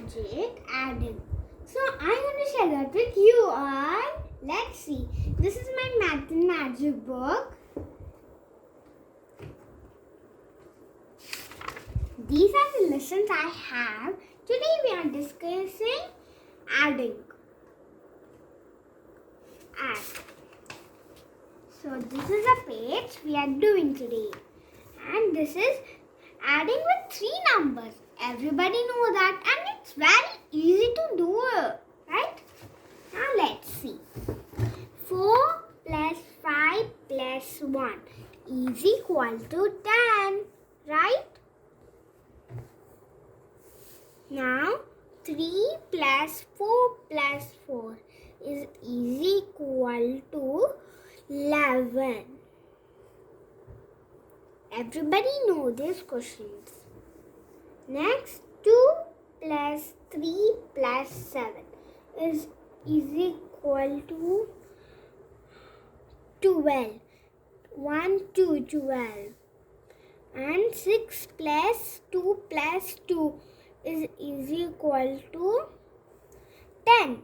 magic adding. So I'm going to share that with you all. Let's see. This is my math and magic book. These are the lessons I have. Today we are discussing adding. Add. So this is a page we are doing today. And this is adding with 3 numbers. Everybody knows that and it's very easy to do it. Right? Now let's see. 4 plus 5 plus 1 is equal to 10. Right? Now 3 plus 4 plus 4 is equal to 11. Everybody know these questions. Next 2 plus 3 plus 7 is equal to 12. 1, 2, 12. And 6 plus 2 plus 2 is equal to 10.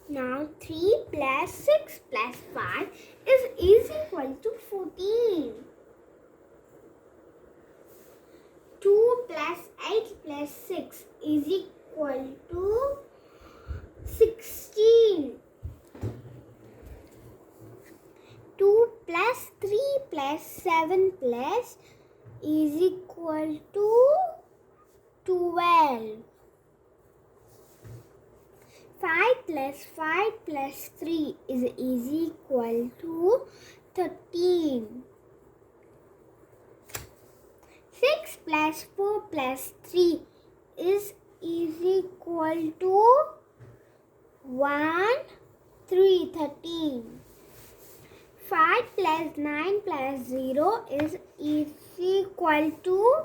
Now 3 plus 6 plus 5 is equal to 14. 2 plus 8 plus 6 is equal to 16. 2 plus 3 plus 7 plus is equal to 12. 5 plus 5 plus 3 is equal to 13. 6 plus 4 plus 3 is equal to 1, 3, 13. 5 plus 9 plus 0 is equal to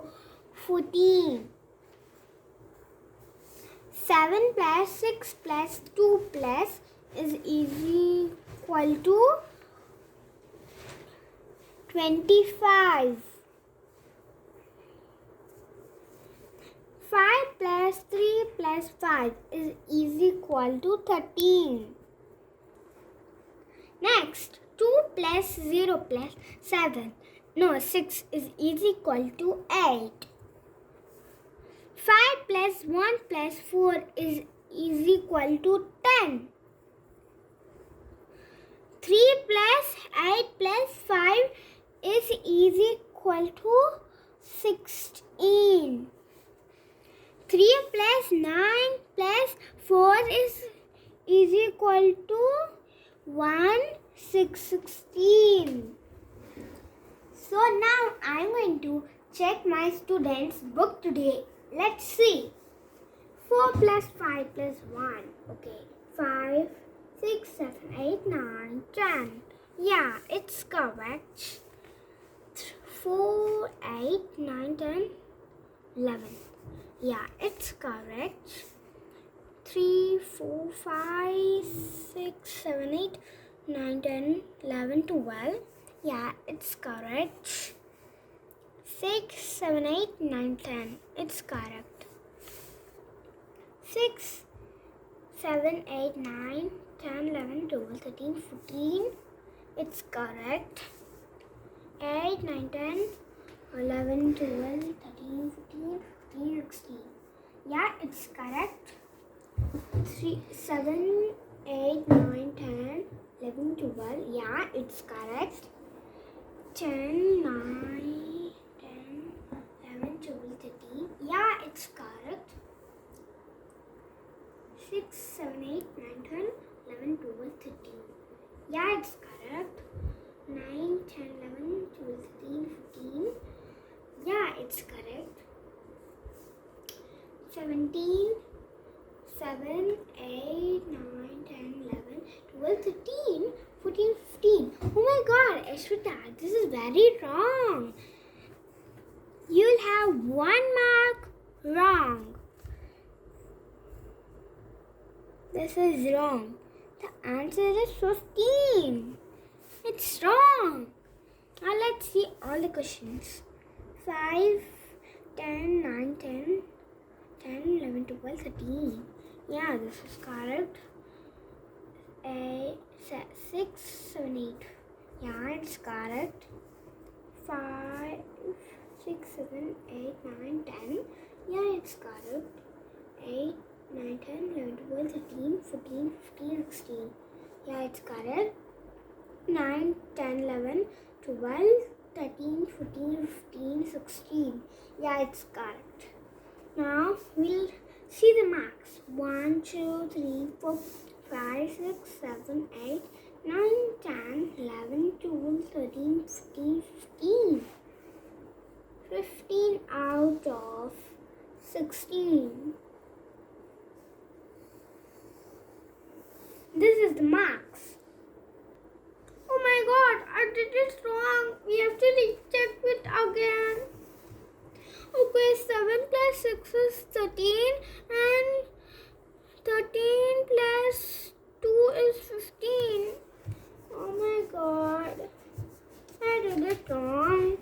14. 7 plus 6 plus 2 plus is equal to 25. 5 plus 3 plus 5 is equal to 13. Next, 2 plus 0 plus 6 is equal to 8. 5 plus 1 plus 4 is equal to 10. 3 plus 8 plus 5 is equal to 16. 3 plus 9 plus 4 is equal to 16. So now I am going to check my students' book today. Let's see. 4 plus 5 plus 1. Okay. 5, 6, 7, 8, 9, 10. Yeah, it's correct. 4, 8, 9, 10, 11. Yeah, it's correct. 3, 4, 5, 6, 7, 8, 9, 10, 11, 12. Yeah, it's correct. 6, 7, 8, 9, 10. It's correct. 6, 7, 8, 9, 10, 11, 12, 13, 14. It's correct. 8, 9, 10, 11, 12, 13, 14, 15, 16. Yeah, it's correct. 3, 7, 8, 9, 10, 11, 12. Yeah, it's correct. 10, 9, 10, 11, 12, 13. Yeah, it's correct. 6, 7, 8, 9, 10, 11, 12, 13. Yeah, it's correct. 9, 10, 11, 12, 13, 14. Yeah, it's correct. 17, 7, 8, 9, 10, 11, 12, 13, 14, 15. Oh my God, Ashwita, this is very wrong. You'll have 1 mark wrong. This is wrong. The answer is 15. It's wrong. Now let's see all the questions. 5, 10, 9, 10, 10, 11, 12, 13. Yeah, this is correct. 6, 7, 8. Yeah, it's correct. 5, 6, 7, 8, 9, 10. Yeah, it's correct. 8, 9, 10, 11, 12, 13, 14, 15, 16. Yeah, it's correct. 9, 10, 11, 12, 13, 14, 15, 16. Yeah, it's correct. Now we'll see the marks. 1, 2, 3, 4, 5, 6, 7, 8, 9, 10, 11, 12, 13, 14, 15. 15 out of 16. This is the marks. Oh my god, I did it wrong. We have to recheck it again. Okay, 7 plus 6 is 13 and 13 plus 2 is 15. Oh my god, I did it wrong.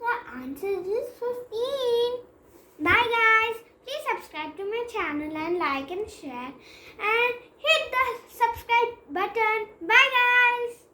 The answer is 15. Bye guys. Please subscribe to my channel and like and share and hit the subscribe button. Bye guys.